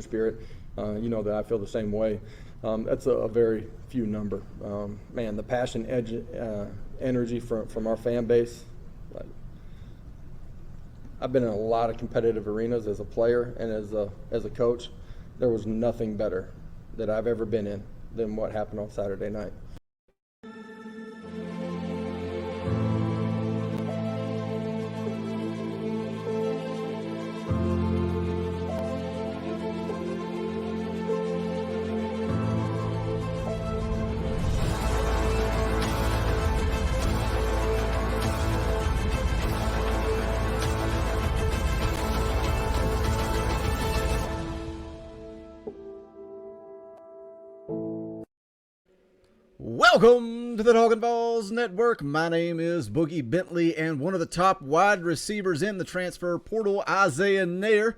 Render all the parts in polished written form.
spirit. You know that I feel the same way. That's a very few number. Man, the passion, energy from our fan base. I've been in a lot of competitive arenas as a player and as a coach. There was nothing better that I've ever been in than what happened on Saturday night. Welcome to the Talkin VAWLS Network. My name is Boogie Bentley, and one of the top wide receivers in the transfer portal, Isaiah Neyor,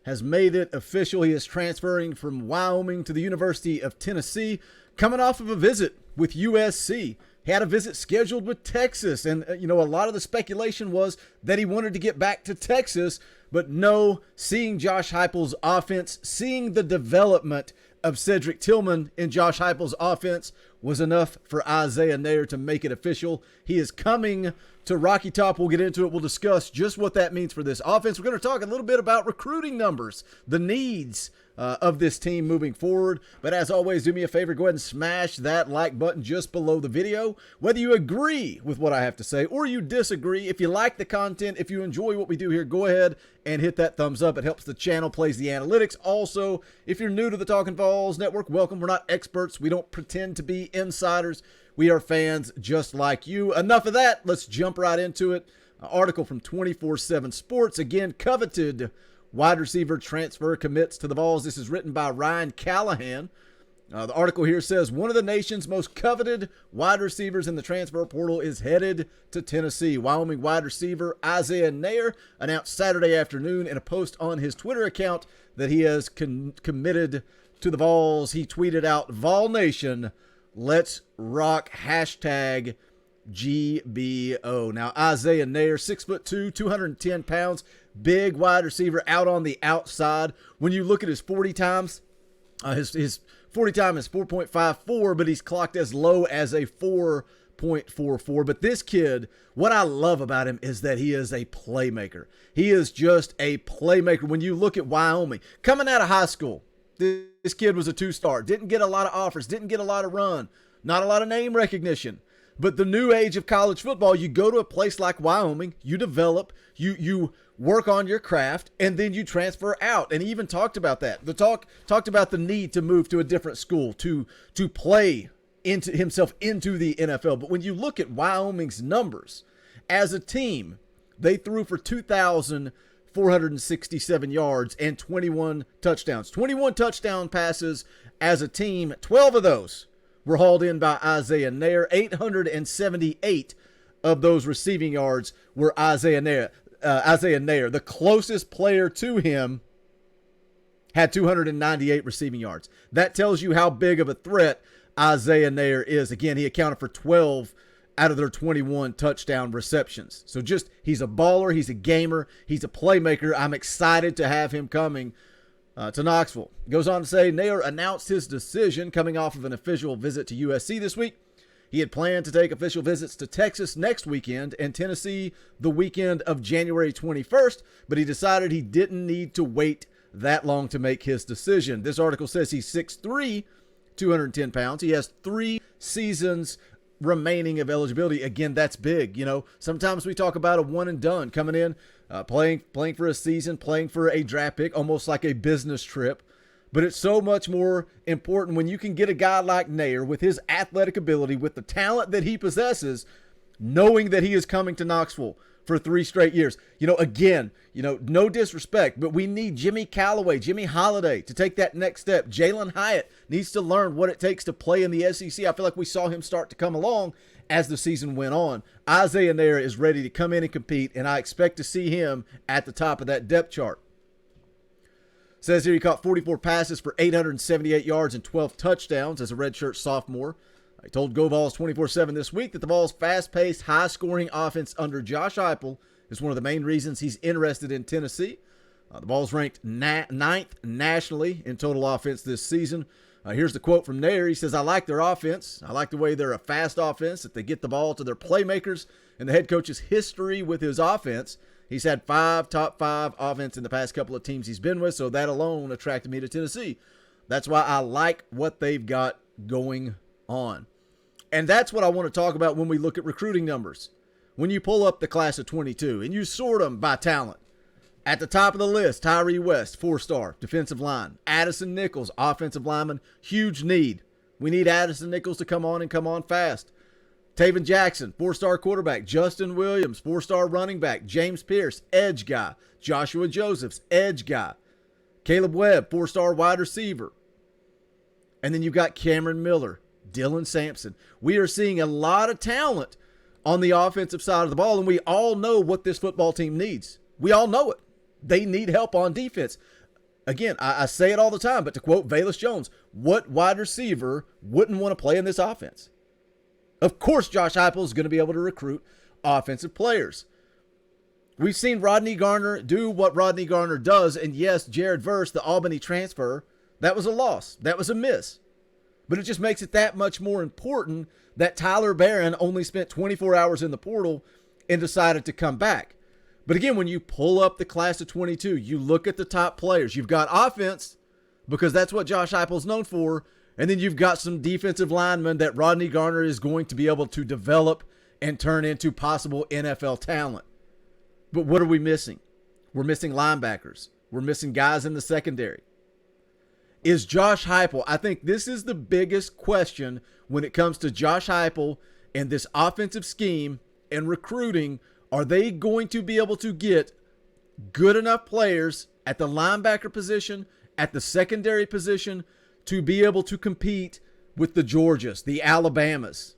has made it official. He is transferring from Wyoming to the University of Tennessee, coming off of a visit with USC. He had a visit scheduled with Texas, and a lot of the speculation was that he wanted to get back to Texas, but no, seeing Josh Heupel's offense, seeing the development of Cedric Tillman in Josh Heupel's offense was enough for Isaiah Neyor to make it official. He is coming to Rocky Top. We'll get into it. We'll discuss just what that means for this offense. We're going to talk a little bit about recruiting numbers, the needs of this team moving forward. But as always, do me a favor, go ahead and smash that like button just below the video. Whether you agree with what I have to say or you disagree, if you like the content, if you enjoy what we do here, go ahead and hit that thumbs up. It helps the channel, plays the analytics. Also, if you're new to the Talkin VAWLS Network, welcome. We're not experts. We don't pretend to be insiders. We are fans just like you. Enough of that. Let's jump right into it. An article from 24/7 Sports. Again, coveted wide receiver transfer commits to the VAWLS. This is written by Ryan Callahan. The article here says, one of the nation's most coveted wide receivers in the transfer portal is headed to Tennessee. Wyoming wide receiver Isaiah Neyor announced Saturday afternoon in a post on his Twitter account that he has committed to the VAWLS. He tweeted out, "Vol Nation, let's rock hashtag GBO." Now, Isaiah Neyor, 6'2", 210 pounds, big wide receiver out on the outside. When you look at his 40 times, his 40 time is 4.54, but he's clocked as low as a 4.44. But this kid, what I love about him is that he is a playmaker. He is just a playmaker. When you look at Wyoming, coming out of high school, this kid was a two-star. Didn't get a lot of offers, didn't get a lot of run, not a lot of name recognition. But the new age of college football, you go to a place like Wyoming, you develop, you work on your craft, and then you transfer out. And he even talked about that. Talked about the need to move to a different school, to play himself into the NFL. But when you look at Wyoming's numbers, as a team, they threw for 2,467 yards and 21 touchdowns. 21 touchdown passes as a team, 12 of those were hauled in by Isaiah Neyor. 878 of those receiving yards were Isaiah Neyor. The closest player to him had 298 receiving yards. That tells you how big of a threat Isaiah Neyor is. Again, he accounted for 12 out of their 21 touchdown receptions. So he's a baller, he's a gamer, he's a playmaker. I'm excited to have him coming to Knoxville. Goes on to say, Neyor announced his decision coming off of an official visit to USC this week. He had planned to take official visits to Texas next weekend and Tennessee the weekend of January 21st, but he decided he didn't need to wait that long to make his decision. This article says he's 6'3", 210 pounds. He has 3 seasons remaining of eligibility. Again, that's big. Sometimes we talk about a one and done, coming in, playing for a season, playing for a draft pick, almost like a business trip. But it's so much more important when you can get a guy like Neyor with his athletic ability, with the talent that he possesses, knowing that he is coming to Knoxville for 3 straight years. No disrespect, but we need Jimmy Callaway, Jimmy Holiday to take that next step. Jalen Hyatt needs to learn what it takes to play in the SEC. I feel like we saw him start to come along as the season went on. Isaiah Neyor is ready to come in and compete, and I expect to see him at the top of that depth chart. Says here he caught 44 passes for 878 yards and 12 touchdowns as a redshirt sophomore. I told GoVols 24/7 this week that the Vols' fast-paced, high-scoring offense under Josh Heupel is one of the main reasons he's interested in Tennessee. The Vols ranked ninth nationally in total offense this season. Here's the quote from Neyor. He says, "I like their offense. I like the way they're a fast offense, that they get the ball to their playmakers, and the head coach's history with his offense. He's had top five offense in the past couple of teams he's been with, so that alone attracted me to Tennessee. That's why I like what they've got going on." And that's what I want to talk about when we look at recruiting numbers. When you pull up the class of 22 and you sort them by talent, at the top of the list, Tyree West, 4-star, defensive line. Addison Nichols, offensive lineman, huge need. We need Addison Nichols to come on fast. Taven Jackson, 4-star quarterback. Justin Williams, 4-star running back. James Pierce, edge guy. Joshua Josephs, edge guy. Caleb Webb, 4-star wide receiver. And then you've got Cameron Miller, Dylan Sampson. We are seeing a lot of talent on the offensive side of the ball, and we all know what this football team needs. We all know it. They need help on defense. Again, I say it all the time, but to quote VAWLS Jones, what wide receiver wouldn't want to play in this offense? Of course, Josh Heupel is going to be able to recruit offensive players. We've seen Rodney Garner do what Rodney Garner does, and yes, Jared Verse, the Albany transfer, that was a loss. That was a miss. But it just makes it that much more important that Tyler Barron only spent 24 hours in the portal and decided to come back. But again, when you pull up the class of 22, you look at the top players. You've got offense, because that's what Josh Heupel is known for, and then you've got some defensive linemen that Rodney Garner is going to be able to develop and turn into possible NFL talent. But what are we missing? We're missing linebackers. We're missing guys in the secondary. Is Josh Heupel, I think this is the biggest question when it comes to Josh Heupel and this offensive scheme and recruiting. Are they going to be able to get good enough players at the linebacker position, at the secondary position, to be able to compete with the Georgias, the Alabamas,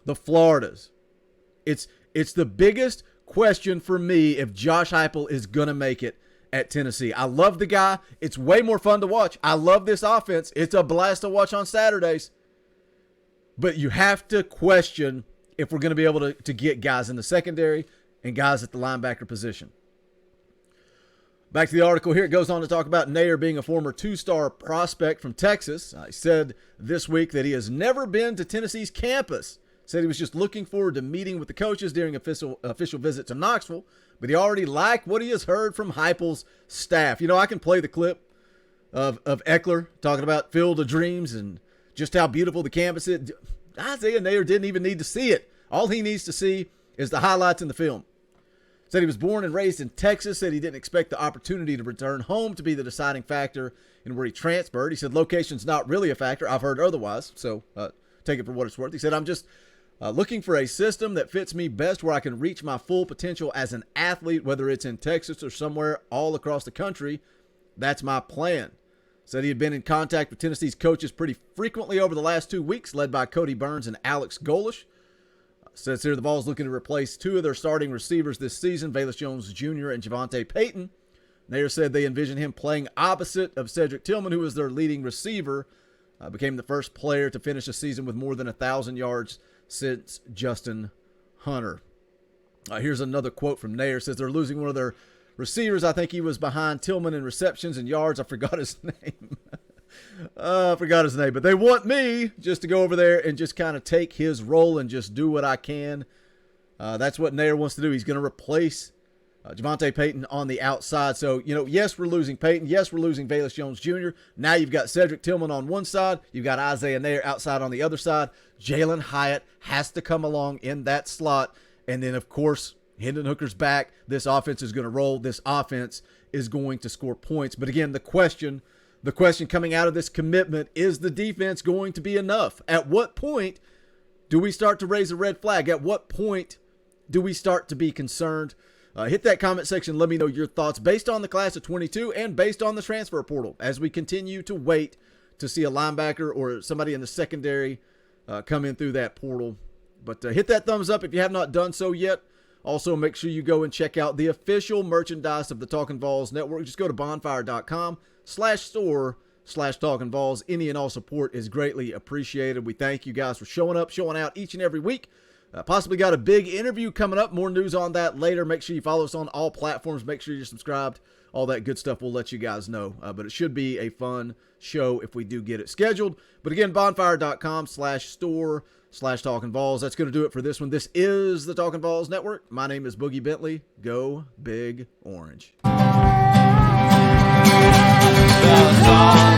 the Floridas? It's the biggest question for me if Josh Heupel is going to make it at Tennessee. I love the guy. It's way more fun to watch. I love this offense. It's a blast to watch on Saturdays. But you have to question if we're going to be able to get guys in the secondary and guys at the linebacker position. Back to the article here. It goes on to talk about Neyor being a former 2-star prospect from Texas. He said this week that he has never been to Tennessee's campus. Said he was just looking forward to meeting with the coaches during official visit to Knoxville, but he already liked what he has heard from Heupel's staff. You know, I can play the clip of Eckler talking about Field of Dreams and just how beautiful the campus is. Isaiah Neyor didn't even need to see it. All he needs to see is the highlights in the film. Said he was born and raised in Texas. Said he didn't expect the opportunity to return home to be the deciding factor in where he transferred. He said location's not really a factor. I've heard otherwise, so take it for what it's worth. He said, I'm just looking for a system that fits me best where I can reach my full potential as an athlete, whether it's in Texas or somewhere all across the country. That's my plan. Said he had been in contact with Tennessee's coaches pretty frequently over the last 2 weeks, led by Cody Burns and Alex Golish. Says here the Vols looking to replace 2 of their starting receivers this season, VAWLS Jones Jr. and Javante Payton. Neyor said they envision him playing opposite of Cedric Tillman, who was their leading receiver, became the first player to finish a season with more than 1,000 yards since Justin Hunter. Here's another quote from Neyor. Says they're losing one of their receivers. I think he was behind Tillman in receptions and yards. I forgot his name. But they want me just to go over there and just kind of take his role and just do what I can. That's what Neyor wants to do. He's going to replace Javante Payton on the outside. So, yes, we're losing Payton. Yes, we're losing VAWLS Jones Jr. Now you've got Cedric Tillman on one side. You've got Isaiah Neyor outside on the other side. Jalen Hyatt has to come along in that slot. And then, of course, Hendon Hooker's back. This offense is going to roll. This offense is going to score points. But again, the question coming out of this commitment, is the defense going to be enough? At what point do we start to raise a red flag? At what point do we start to be concerned? Hit that comment section. Let me know your thoughts based on the class of 22 and based on the transfer portal as we continue to wait to see a linebacker or somebody in the secondary come in through that portal. But hit that thumbs up if you have not done so yet. Also, make sure you go and check out the official merchandise of the Talkin VAWLS Network. Just go to bonfire.com/store/Talkin VAWLS. Any and all support is greatly appreciated. We thank you guys for showing up, showing out each and every week. Possibly got a big interview coming up. More news on that later. Make sure you follow us on all platforms. Make sure you're subscribed all that good stuff. We'll let you guys know. But it should be a fun show if we do get it scheduled. But again, bonfire.com/store/Talkin VAWLS. That's going to do it for this one. This is the Talkin VAWLS Network. My name is Boogie Bentley. Go Big Orange. VAWLS.